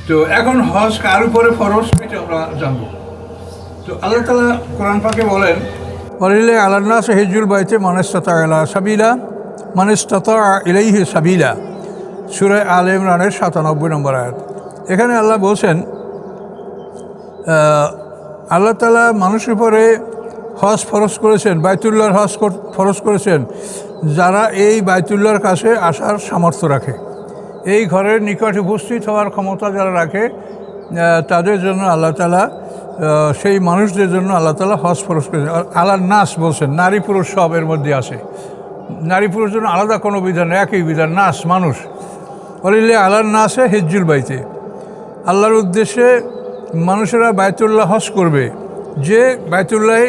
তো এখন হজ কার উপরে ফরজ এটা আমরা জানবো। তো আল্লাহ তাআলা কোরআন পাকে বলেন, ওয়ালিল্লাহি আলান নাসি হিজ্জুল বাইতি মান ইসতাতা ইলা সাবিলা মান ইসতাতা ইলাইহি সাবিলা, সূরা আলে ইমরানের ৯৭ নম্বর আয়াত। এখানে আল্লাহ বলছেন, আল্লাহ তাআলা মানুষের উপরে হজ ফরজ করেছেন, বাইতুল্লাহর হজ ফরজ করেছেন যারা এই বাইতুল্লাহর কাছে আসার সামর্থ্য রাখে, এই ঘরের নিকট উপস্থিত হওয়ার ক্ষমতা যারা রাখে, তাদের জন্য আল্লাহ তাআলা, সেই মানুষদের জন্য আল্লাহ তাআলা হজ ফরজ করেছেন। আলান নাস বলছেন, নারী পুরুষ সব এর মধ্যে আসে, নারী পুরুষ জন্য আলাদা কোনো বিধান, একই বিধান, নাস মানুষ। ওয়ালিল্লাহি আলান নাসে হিজ্জুল বাইতে, আল্লাহর উদ্দেশ্যে মানুষেরা বাইতুল্লাহ হজ করবে যে বাইতুল্লাহে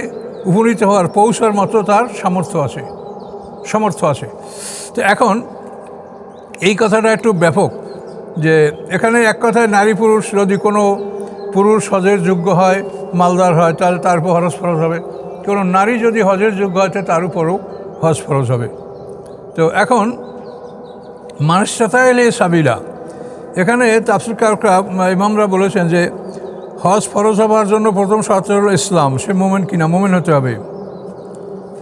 উপনীত হওয়ার পৌঁছার মতো তার সামর্থ্য আছে। তো এখন এই কথাটা একটু ব্যাপক, যে এখানে এক কথায় নারী পুরুষ, যদি কোনো পুরুষ হজের যোগ্য হয়, মালদার হয়, তাহলে তার উপর হজ ফরজ হবে। কোনো নারী যদি হজের যোগ্য হয় তার উপরও হজ ফরজ হবে। তো এখন মানসাতা এলে সাবিলা, এখানে তাফসীরকাররা ইমামরা বলেছেন যে হজ ফরজ হওয়ার জন্য প্রথম শর্ত হলো ইসলাম, সে মোমেন কিনা, মোমেন হতে হবে।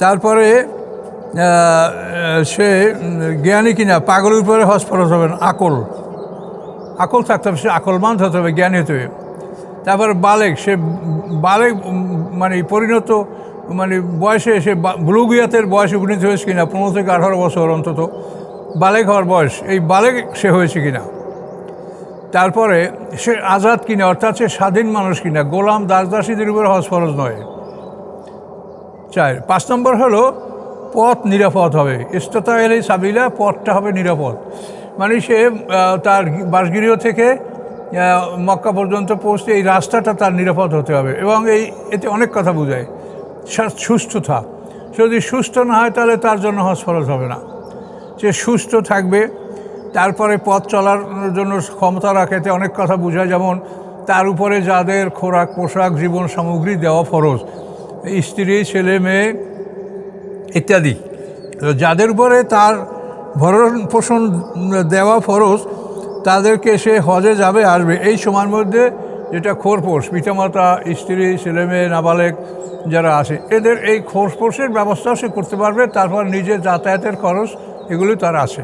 তারপরে সে জ্ঞানী কিনা, পাগলের উপরে হজ ফরজ হবে না, আকল থাকতে হবে, সে আকলমান্দ হতে হবে, জ্ঞানী হতে হবে। তারপর বালেগ, সে বালেগ মানে পরিণত, মানে বয়সে সে বুলুগিয়াতের বয়সে উপনীত হয়েছে কিনা, 15 থেকে 18 বছর অন্তত বালেগ হওয়ার বয়স, এই বালেগ সে হয়েছে কিনা। তারপরে সে আজাদ কিনা, অর্থাৎ সে স্বাধীন মানুষ কিনা, গোলাম দাসদাসীদের উপরে হজ ফরজ নয়। 5 নম্বর হলো পথ নিরাপদ হবে, ইসতাতা ইলাইহি সাবিলা, পথটা হবে নিরাপদ, মানে সে তার বাসগৃহ থেকে মক্কা পর্যন্ত পৌঁছতে এই রাস্তাটা তার নিরাপদ হতে হবে। এবং এতে অনেক কথা বোঝায়, সুস্থতা, সে যদি সুস্থ না হয় তাহলে তার জন্য হজ ফরজ হবে না, সে সুস্থ থাকবে। তারপরে পথ চলার জন্য ক্ষমতা রাখেতে অনেক কথা বোঝায়, যেমন তার উপরে যাদের খোরাক পোশাক জীবন সামগ্রী দেওয়া ফরজ, স্ত্রী ছেলে মেয়ে ইত্যাদি, যাদের উপরে তার ভরণ পোষণ দেওয়া ফরজ, তাদেরকে সে হজে যাবে আসবে এই সময়ের মধ্যে, যেটা খোরপোশ, পিতামাতা স্ত্রী ছেলে মেয়ে নাবালেগ যারা আসে, এদের এই খোরপোশের ব্যবস্থাও সে করতে পারবে। তারপর নিজের যাতায়াতের খরচ এগুলি তার আছে।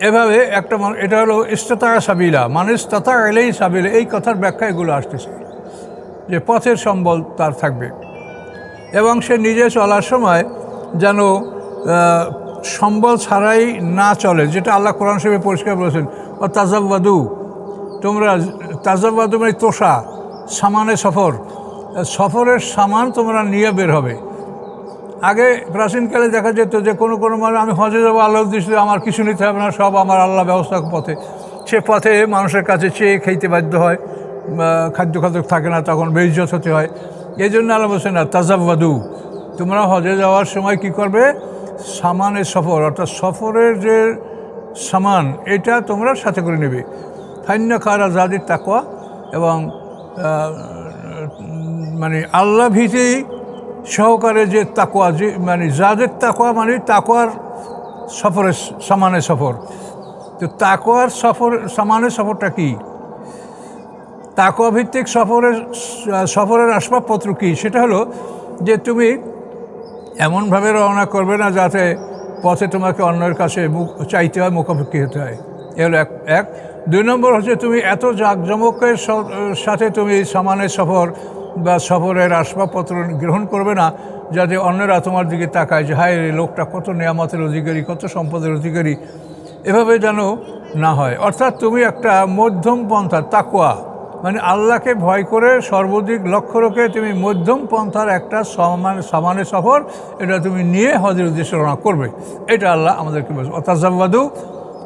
এভাবে একটা এটা হলো ইসতাতা সাবিলা, মানে ইসতাতা ইলাইহি সাবিলা, এই কথার ব্যাখ্যা এগুলো আসতেছে, যে পথের সম্বল তার থাকবে এবং সে নিজে চলার সময় যেন সম্বল ছাড়াই না চলে, যেটা আল্লাহ কোরআন শরীফে পরিষ্কার বলেছেন, ও তাজাব্বাদু, তোমরা তাজাব্বাদু মানে তোষা, সামানে সফরের সামান তোমরা নিয়ে বের হবে। আগে প্রাচীনকালে দেখা যেত যে কোনো মানে আমি হজে যাবো আল্লাহ উদ্দেশ্যে, আমার কিছু নিতে হবে না, সব আমার আল্লাহ ব্যবস্থা পথে, সে পথে মানুষের কাছে চেয়ে খেতে বাধ্য হয়, খাদ্য থাকে না, তখন বেইজ্জত হতে হয়। এই জন্য আল্লাহ বলছেন না, তাজাব্বাদু, তোমরা হজে যাওয়ার সময় কি করবে, সামানে সফর, অর্থাৎ সফরের যে সামান এটা তোমরা সাথে করে নেবে। ফাইন্না খায়রা যাদিত তাকওয়া, এবং মানে আল্লাহ ভীতি সহকারে যে তাকওয়া, যে মানে যাদের তাকওয়া, মানে তাকওয়ার সফরের সামানে সফর। তো তাকওয়ার সামানে সফরটা কি, তাকওয়া ভিত্তিক সফরের আসবাবপত্র কী, সেটা হলো যে তুমি এমনভাবে রওনা করবে না যাতে পথে তোমাকে অন্যের কাছে চাইতে হয়, মুখোমুখি হতে হয়, এ হলো এক। 2 নম্বর হচ্ছে তুমি এত জাঁকজমকের সাথে তুমি সামানের সফর বা সফরের আসবাবপত্র গ্রহণ করবে না যাতে অন্যরা তোমার দিকে তাকায় যে হায় এই লোকটা কত নেয়ামতের অধিকারী, কত সম্পদের অধিকারী, এভাবে যেন না হয়। অর্থাৎ তুমি একটা মধ্যম পন্থা, তাকওয়া মানে আল্লাহকে ভয় করে সর্বাধিক লক্ষ্য রেখে তুমি মধ্যম পন্থার একটা সামানে সফর, এটা তুমি নিয়ে হজের উদ্দেশ্যে রওনা করবে। এটা আল্লাহ আমাদেরকে বলছে, তাজাব্বাদু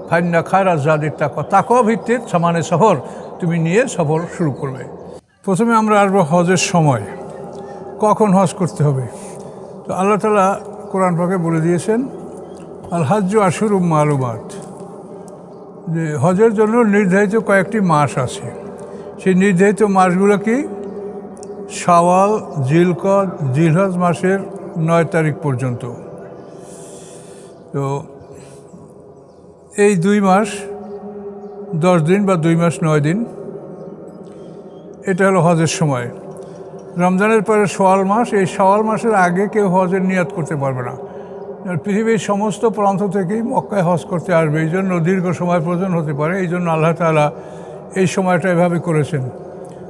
ফাইন্না খায়রা যাদিত তাকওয়া, তাকওয়া ভিত্তিক সামানে সফর তুমি নিয়ে সফর শুরু করবে। প্রথমে আমরা আসবো হজের সময়, কখন হজ করতে হবে। তো আল্লাহ তাআলা কোরআন পাকে বলে দিয়েছেন, আল হাজ্জু আশহুরুম মালুমাত, যে হজের জন্য নির্ধারিত কয়েকটি মাস আছে। সেই নির্ধারিত মাসগুলো কি, শাওয়াল, জিলকদ, জিলহজ মাসের 9 তারিখ পর্যন্ত। তো এই 2 মাস 10 দিন বা 2 মাস 9 দিন এটা হলো হজের সময়। রমজানের পরে শাওয়াল মাস, এই শাওয়াল মাসের আগে কেউ হজের নিয়ত করতে পারবে না। পৃথিবীর সমস্ত প্রান্ত থেকেই মক্কায় হজ করতে আসবে, এই জন্য দীর্ঘ সময় প্রয়োজন হতে পারে। এই জন্য আল্লাহ তাআলা এই সময়টা এভাবে করেছেন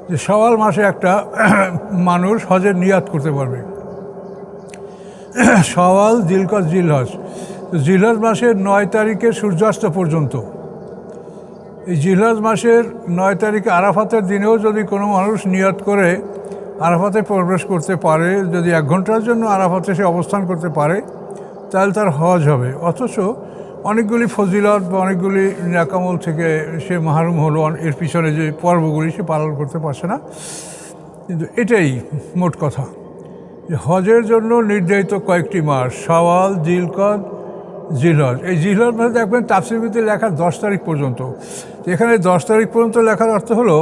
যে শাওয়াল মাসে একটা মানুষ হজের নিয়াত করতে পারবে। শাওয়াল, জিলকদ, জিলহজ। জিলহজ মাসের 9 তারিখে সূর্যাস্ত পর্যন্ত, এই জিলহজ মাসের 9 তারিখে আরাফাতের দিনেও যদি কোনো মানুষ নিয়ত করে আরাফাতে প্রবেশ করতে পারে, যদি 1 ঘন্টার জন্য আরাফাতে সে অবস্থান করতে পারে, তাহলে তার হজ হবে। অথচ অনেকগুলি ফজিলত বা অনেকগুলি নেকামল থেকে সে মাহরুম হলো, এর পিছনে যে পর্বগুলি সে পালন করতে পারছে না। কিন্তু এটাই মোট কথা যে হজের জন্য নির্ধারিত কয়েকটি মাস, শাওয়াল, জিলকদ, জিলহজ। এই জিলহজ মাসে দেখবেন তাফসীরে লেখা 10 তারিখ পর্যন্ত। এখানে 10 তারিখ পর্যন্ত লেখার অর্থ হলো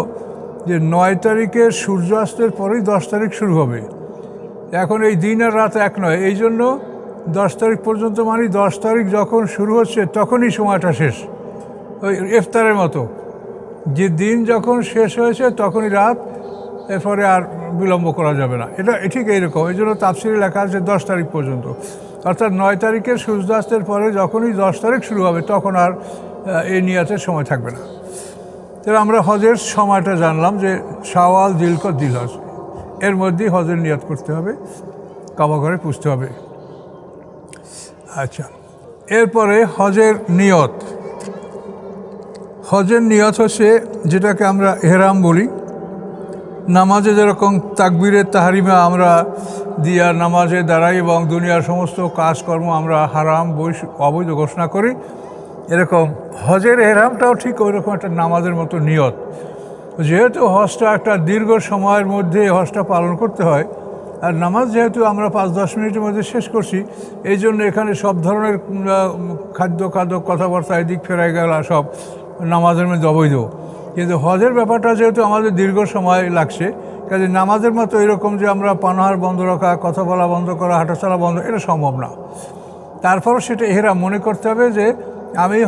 যে 9 তারিখে সূর্যাস্তের পরেই 10 তারিখ শুরু হবে। এখন এই দিন আর রাত এক নয়, এই জন্য 10 তারিখ পর্যন্ত মানে 10 তারিখ যখন শুরু হচ্ছে তখনই সময়টা শেষ, ওই ইফতারের মতো, যে দিন যখন শেষ হয়েছে তখনই রাত, এরপরে আর বিলম্ব করা যাবে না। এটা ঠিক এইরকম। এই জন্য তাফসীরে লেখা আছে 10 তারিখ পর্যন্ত, অর্থাৎ 9 তারিখের সূর্যাস্তের পরে যখনই 10 তারিখ শুরু হবে তখন আর এই নিয়াতের সময় থাকবে না। তাহলে আমরা হজের সময়টা জানলাম যে শাওয়াল, জিলকদ, জিলহজ, এর মধ্যেই হজের নিয়াত করতে হবে, কাবা ঘরে পুষতে হবে। আচ্ছা, এরপরে হজের নিয়ত। হজের নিয়ত হচ্ছে যেটাকে আমরা এহরাম বলি। নামাজে যেরকম তাকবীরে তাহরিমা আমরা দিয়া নামাজে দাঁড়াই এবং দুনিয়ার সমস্ত কাজকর্ম আমরা হারাম, অবৈধ ঘোষণা করি, এরকম হজের এহরামটাও ঠিক ওই রকম একটা নামাজের মতো নিয়ত। যেহেতু হজটা একটা দীর্ঘ সময়ের মধ্যে হজটা পালন করতে হয়, আর নামাজ যেহেতু আমরা 5-10 মিনিটের মধ্যে শেষ করছি, এই জন্য এখানে সব ধরনের খাদ্য কথাবার্তা এদিক ফেরাই গেল সব নামাজের মধ্যে অবৈধ। কিন্তু হজের ব্যাপারটা যেহেতু আমাদের দীর্ঘ সময় লাগছে, কাজে নামাজের মতো এরকম যে আমরা পানাহার বন্ধ রাখা, কথা বলা বন্ধ করা, হাঁটাচলা বন্ধ, এটা সম্ভব না। তারপরও সেটা এহরাম মনে করতে হবে যে আমি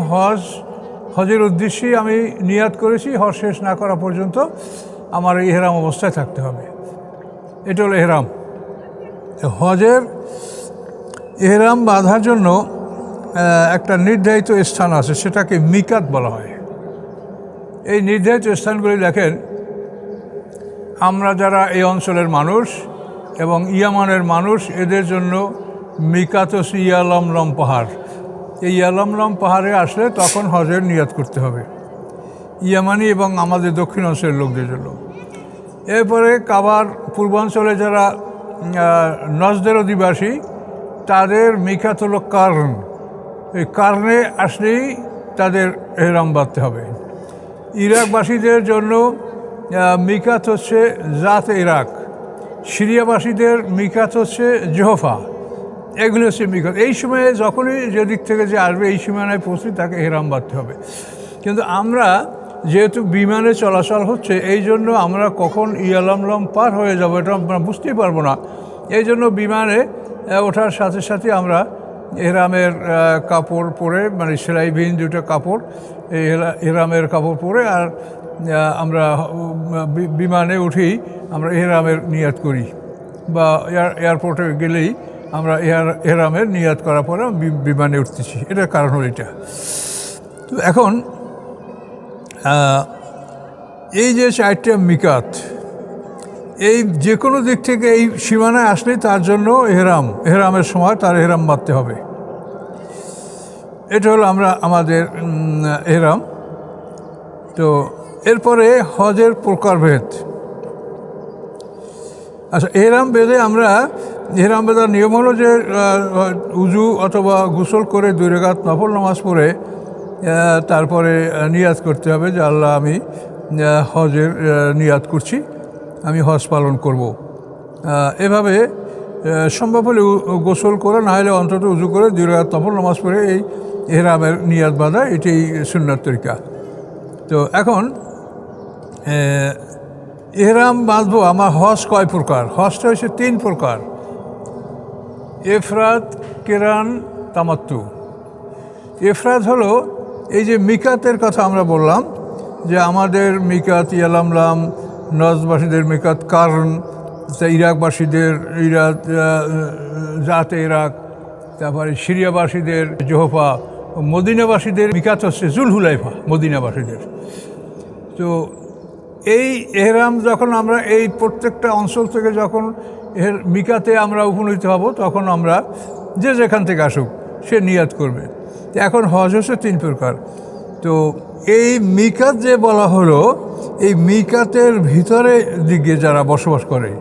হজের উদ্দেশ্যেই আমি নিয়াত করেছি, হজ শেষ না করা পর্যন্ত আমার এই এহরাম অবস্থায় থাকতে হবে। এটা হলো এহরাম। হজের এহরাম বাঁধার জন্য একটা নির্ধারিত স্থান আছে, সেটাকে মিকাত বলা হয়। এই নির্ধারিত স্থানগুলি দেখেন, আমরা যারা এই অঞ্চলের মানুষ এবং ইয়ামানের মানুষ, এদের জন্য মিকাত হচ্ছে ইয়ালামলম পাহাড়। এই ইয়ালামলম পাহাড়ে আসলে তখন হজের নিয়াত করতে হবে, ইয়ামানি এবং আমাদের দক্ষিণ অঞ্চলের লোকদের জন্য। এরপরে কাবার পূর্বাঞ্চলে যারা নজদের অধিবাসী, তাদের মিকাত হলো কার্ন। এই কার্নে আসলেই তাদের এহরাম বাঁধতে হবে। ইরাকবাসীদের জন্য মিকাত হচ্ছে জাত ইরাক, সিরিয়াবাসীদের মিকাত হচ্ছে জোহফা। এগুলো হচ্ছে মিকাত। এই সময়ে যখনই যেদিক থেকে যে আসবে এই সীমানায় পৌঁছে তাকে এহরাম বাঁধতে হবে। কিন্তু আমরা যেহেতু বিমানে চলাচল হচ্ছে, এই জন্য আমরা কখন ইয়ালামলম পার হয়ে যাব এটা আমরা বুঝতেই পারবো না। এই জন্য বিমানে ওঠার সাথে সাথে আমরা এহরামের কাপড় পরে, মানে সেলাইবিহীন দুটো কাপড়, এই এহরামের কাপড় পরে আর আমরা বিমানে উঠেই আমরা এহরামের নিয়াত করি, বা এয়ারপোর্টে গেলেই আমরা এহরামের নিয়াত করার পরে বিমানে উঠতেছি। এটার কারণ হলো এটা। তো এখন এই যে 4টা মিকাত, এই যে কোনো দিক থেকে এই সীমানায় আসলে তার জন্য এহরামের সময় তার এহরাম বাঁধতে হবে। এটা হলো আমাদের এহরাম। তো এরপরে হজের প্রকারভেদ। আচ্ছা, এহরাম বেঁধার নিয়ম হলো যে উজু অথবা গোসল করে 2 রাকাত নফল নামাজ পড়ে তারপরে নিয়াত করতে হবে যে আল্লাহ আমি হজের নিয়াত করছি, আমি হজ পালন করব। এভাবে সম্ভব হলে গোসল করে, না হলে অন্তত উজু করে 2 রাকাত নফল নামাজ পড়ে এই এহরামের নিয়াত বাঁধা, এটাই সুন্নাত তরিকা। তো এখন এহরাম বাঁধবো, আমার হজ কয় প্রকার? হজটা হচ্ছে 3 প্রকার: ইফরাদ, কিরান, তামাত্তু। ইফরাদ হলো এই যে মিকাতের কথা আমরা বললাম যে আমাদের মিকাত ইয়ালামলাম, নজদবাসীদের মিকাত কারণ, ইরাকবাসীদের জাতে ইরাক, তারপরে সিরিয়াবাসীদের জোহফা, মদিনাবাসীদের মিকাত হচ্ছে জুলহুলাইফা মদিনাবাসীদের। তো এই এহরাম যখন আমরা এই প্রত্যেকটা অঞ্চল থেকে যখন এর মিকাতে আমরা উপনীত হব, তখন আমরা যে যেখান থেকে আসুক সে নিয়াত করবে। এখন হজ হচ্ছে 3 প্রকার। তো এই মিকাত যে বলা হলো, এই মিকাতের ভিতরে দিকে যারা বসবাস করে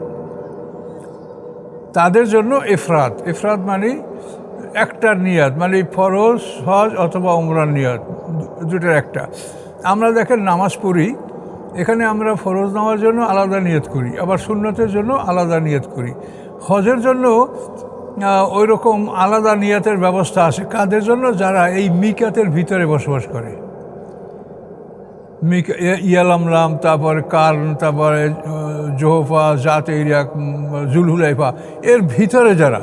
তাদের জন্য ইফরাদ মানে একটার নিয়াত, মানে ফরজ হজ অথবা উমরার নিয়াত, দুটার একটা। আমরা দেখেন নামাজ পড়ি, এখানে আমরা ফরজ নামার জন্য আলাদা নিয়ত করি, আবার সুন্নতের জন্য আলাদা নিয়ত করি। হজের জন্য ওই রকম আলাদা নিয়তের ব্যবস্থা আছে। কাদের জন্য? যারা এই মিকাতের ভিতরে বসবাস করে। ইয়ালামলাম, তারপরে কারণ, তারপরে জোহফা, জাতে ইরাক, জুলহুলাইফা, এর ভিতরে যারা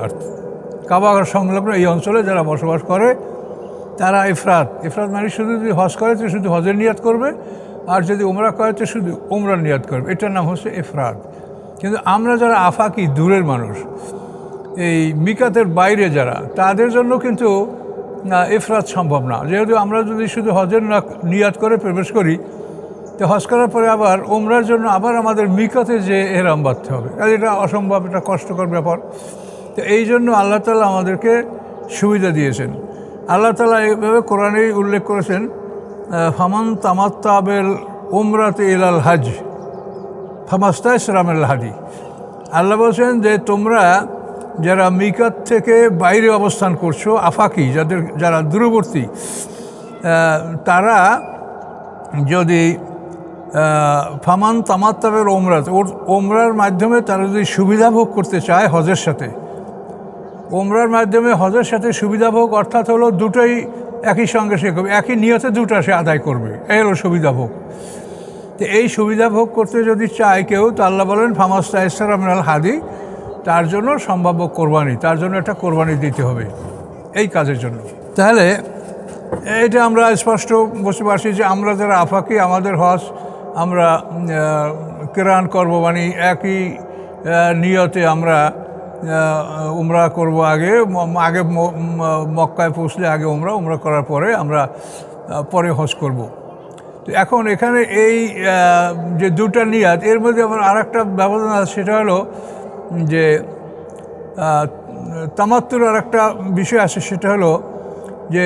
কাবা সংলগ্ন এই অঞ্চলে যারা বসবাস করে তারা ইফরাদ মানে শুধু যদি হজ করে তো শুধু হজের নিয়াত করবে, আর যদি উমরা করে তো শুধু উমরার নিয়াত করবে। এটার নাম হচ্ছে ইফরাদ। কিন্তু আমরা যারা আফাকি, দূরের মানুষ, এই মিকাতের বাইরে যারা, তাদের জন্য কিন্তু ইফরাদ সম্ভব না। যেহেতু আমরা যদি শুধু হজের নিয়াত করে প্রবেশ করি, তো হজ করার পরে আবার উমরার জন্য আবার আমাদের মিকাতে যে এহরাম বাঁধতে হবে, কাজে এটা অসম্ভব, এটা কষ্টকর ব্যাপার। তো এই জন্য আল্লাহ তাআলা আমাদেরকে সুবিধা দিয়েছেন। আল্লাহ তাআলা এইভাবে কোরআনে উল্লেখ করেছেন, ফামান তামাত্তা বিল উমরাতি ইলাল হজ ফামাস্তায়সারা মিনাল হাদি। আল্লাহ বলছেন যে তোমরা যারা মিকাত থেকে বাইরে অবস্থান করছো, আফাকি, যারা দূরবর্তী, তারা যদি ফামান তামাত্তা বিল উমরার মাধ্যমে তারা যদি সুবিধা ভোগ করতে চায় হজের সাথে, উমরার মাধ্যমে হজের সাথে সুবিধা ভোগ, অর্থাৎ হলো দুটোই একই সঙ্গে সে করবে, একই নিয়তে দুটা সে আদায় করবে, এই হলো সুবিধা ভোগ। তো এই সুবিধা ভোগ করতে যদি চায় কেউ, তো আল্লাহ বলেন ফামাস্তায়সারা মিনাল হাদি, তার জন্য সম্ভাব্য কোরবানি, তার জন্য একটা কোরবানি দিতে হবে এই কাজের জন্য। তাহলে এটা আমরা স্পষ্ট বুঝতে পারছি যে আমরা যারা আফাকি, আমাদের হজ আমরা কিরান করব, মানে একই নিয়তে আমরা উমরা করব। আগে মক্কায় পৌঁছলে আগে উমরা করার পরে আমরা পরে হজ করব। তো এখন এখানে এই যে দুটা নিয়াত, এর মধ্যে আবার আর একটা ব্যবধান আছে, সেটা হলো যে তামাত্তুর আর একটা বিষয় আছে, সেটা হলো যে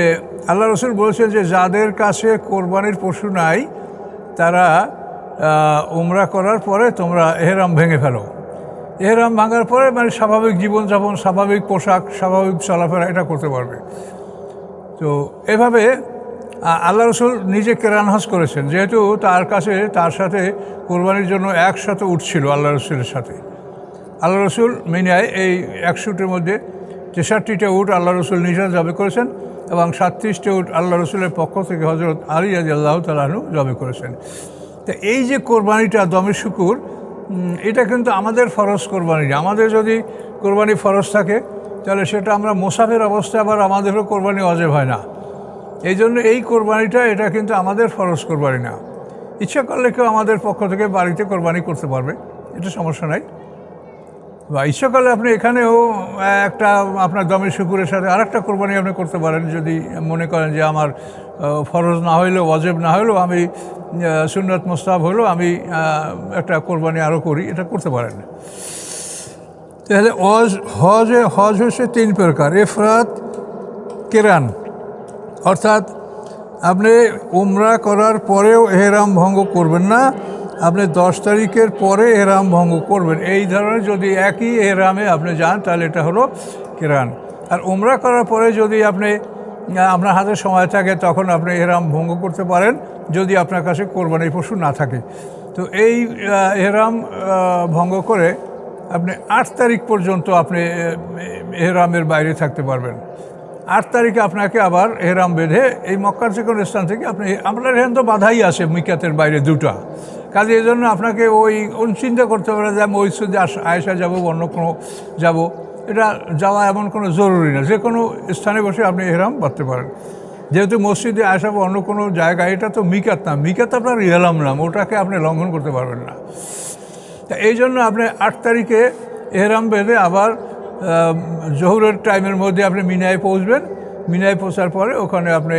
আল্লাহ রসুল বলেছেন যে যাদের কাছে কোরবানির পশু নাই, তারা উমরা করার পরে তোমরা এহরাম ভেঙে ফেলো। এহরাম ভাঙার পরে মানে স্বাভাবিক জীবনযাপন, স্বাভাবিক পোশাক, স্বাভাবিক চলাফেরা এটা করতে পারবে। তো এভাবে আল্লাহ রসুল নিজে কেরান হজ করেছেন, যেহেতু তার সাথে কোরবানির জন্য 100 উট ছিল আল্লাহ রসুলের সাথে। আল্লাহ রসুল মিনায় এই 100টির মধ্যে 63টা উট আল্লাহ রসুল নিজে জবে করেছেন, এবং 37টা উট আল্লাহ রসুলের পক্ষ থেকে হজরত আলী রাদিয়াল্লাহু তাআলা আনহু জবে করেছেন। তো এই যে কোরবানিটা দমে শুকুর, এটা কিন্তু আমাদের ফরজ কোরবানি না। আমাদের যদি কোরবানি ফরজ থাকে, তাহলে সেটা আমরা মুসাফির অবস্থায় আবার আমাদেরও কোরবানি ওয়াজিব হয় না। এই জন্য এই কোরবানিটা, এটা কিন্তু আমাদের ফরজ কোরবানি না। ইচ্ছা করলে কেউ আমাদের পক্ষ থেকে বাড়িতে কোরবানি করতে পারবে, এটা সমস্যা নাই। বা ইচ্ছা করলে আপনি এখানেও একটা আপনার দমে শুকুরের সাথে আর একটা কোরবানি আপনি করতে পারেন, যদি মনে করেন যে আমার ফরজ না হইলেও, ওয়াজিব না হইলেও, আমি সুন্নত মুস্তাহাব হলেও আমি একটা কোরবানি আরও করি, এটা করতে পারেন। তাহলে হজ হচ্ছে 3 প্রকার, ইফরাদ, কিরান। অর্থাৎ আপনি উমরা করার পরেও এহরাম ভঙ্গ করবেন না, আপনি 10 তারিখের পরে এহরাম ভঙ্গ করবেন। এই ধরনের যদি একই এহরামে আপনি যান, তাহলে এটা হলো কিরান। আর উমরা করার পরে যদি আপনার হাতে সময় থাকে, তখন আপনি এহরাম ভঙ্গ করতে পারেন, যদি আপনার কাছে কোরবানির পশু না থাকে। তো এই এহরাম ভঙ্গ করে আপনি 8 তারিখ পর্যন্ত আপনি এহরামের বাইরে থাকতে পারবেন। 8 তারিখে আপনাকে আবার এহরাম বেঁধে এই মক্কার যে কোনো স্থান থেকে আপনার এখানে তো বাধাই আছে মিকাতের বাইরে 2টা, কাজে এই জন্য আপনাকে ওই চিন্তা করতে পারে যে আমি মসজিদে আয়েশা যাব, অন্য কোনো যাব, এটা যাওয়া এমন কোনো জরুরি না। যে কোনো স্থানে বসে আপনি এহরাম বাঁধতে পারেন। যেহেতু মসজিদে আয়েশা বা অন্য কোনো জায়গায়, এটা তো মিকাত না, মিকাত আপনার ইহরাম নাম, ওটাকে আপনি লঙ্ঘন করতে পারবেন না। তা এই জন্য আপনি 8 তারিখে এহরাম বেঁধে আবার জোহরের টাইমের মধ্যে আপনি মিনায় পৌঁছবেন। মিনায় পৌঁছার পরে ওখানে আপনি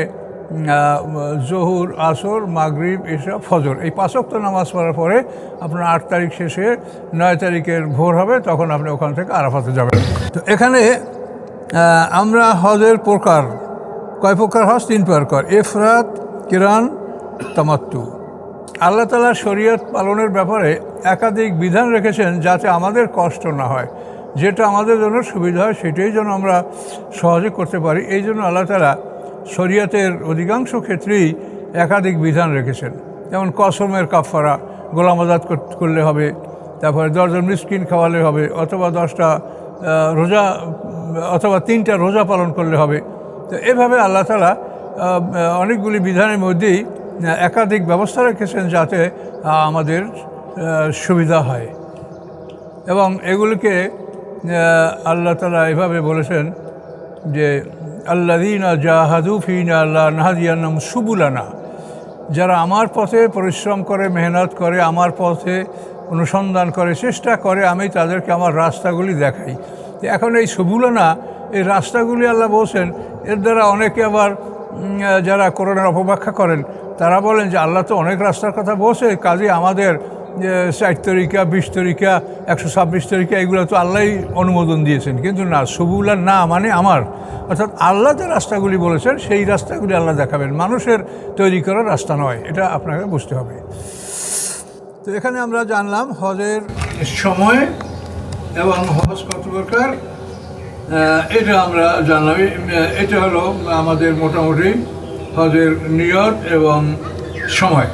জোহর, আসর, মাগরিব, এসা, ফজর এই 5 ওয়াক্ত নামাজ পড়ার পরে আপনার 8 তারিখ শেষে 9 তারিখের ভোর হবে, তখন আপনি ওখান থেকে আরাফাতে যাবেন। তো এখানে আমরা হজের প্রকার কয় প্রকার? হজ 3 প্রকার: ইফরাত, কিরান, তামাত্তু। আল্লাহ তাআলা শরীয়ত পালনের ব্যাপারে একাধিক বিধান রেখেছেন যাতে আমাদের কষ্ট না হয়, যেটা আমাদের জন্য সুবিধা হয় সেটাই যেন আমরা সহজে করতে পারি। এই জন্য আল্লাহ তাআলা শরীয়তের অধিকাংশ ক্ষেত্রেই একাধিক বিধান রেখেছেন। যেমন কসমের কাফারা, গোলাম আজাদ করলে হবে, তারপরে 10 জন মিসকিন খাওয়ালে হবে, অথবা 10টা রোজা অথবা 3টা রোজা পালন করলে হবে। তো এভাবে আল্লাহ তাআলা অনেকগুলি বিধানের মধ্যেই একাধিক ব্যবস্থা রেখেছেন যাতে আমাদের সুবিধা হয়। এবং এগুলিকে আল্লাহ তাআলা এভাবে বলেছেন যে আল্লাযীনা জাহাদু ফীনা লানাহদিয়ান্নাহুম সুবুলানা, যারা আমার পথে পরিশ্রম করে, মেহনত করে, আমার পথে অনুসন্ধান করে, চেষ্টা করে, আমি তাদেরকে আমার রাস্তাগুলি দেখাই। এখন এই সুবুলানা, এই রাস্তাগুলি আল্লাহ বলছেন, এর দ্বারা অনেকে আবার যারা কোরআনের অপব্যাখ্যা করেন তারা বলেন যে আল্লাহ তো অনেক রাস্তার কথা বলছে, কাজে আমাদের 60 তরিকা, 20 তরিকা, 126 তরিকা এগুলো তো আল্লাহই অনুমোদন দিয়েছেন। কিন্তু না, সুবুলান না মানে আমার, অর্থাৎ আল্লাহ যে রাস্তাগুলি বলেছেন সেই রাস্তাগুলি আল্লাহ দেখাবেন, মানুষের তৈরি করা রাস্তা নয়। এটা আপনাকে বুঝতে হবে। তো এখানে আমরা জানলাম হজের সময় এবং হজ কত প্রকার, এটা আমরা জানলাম। এটা হলো আমাদের মোটামুটি হজের নিয়ত এবং সময়।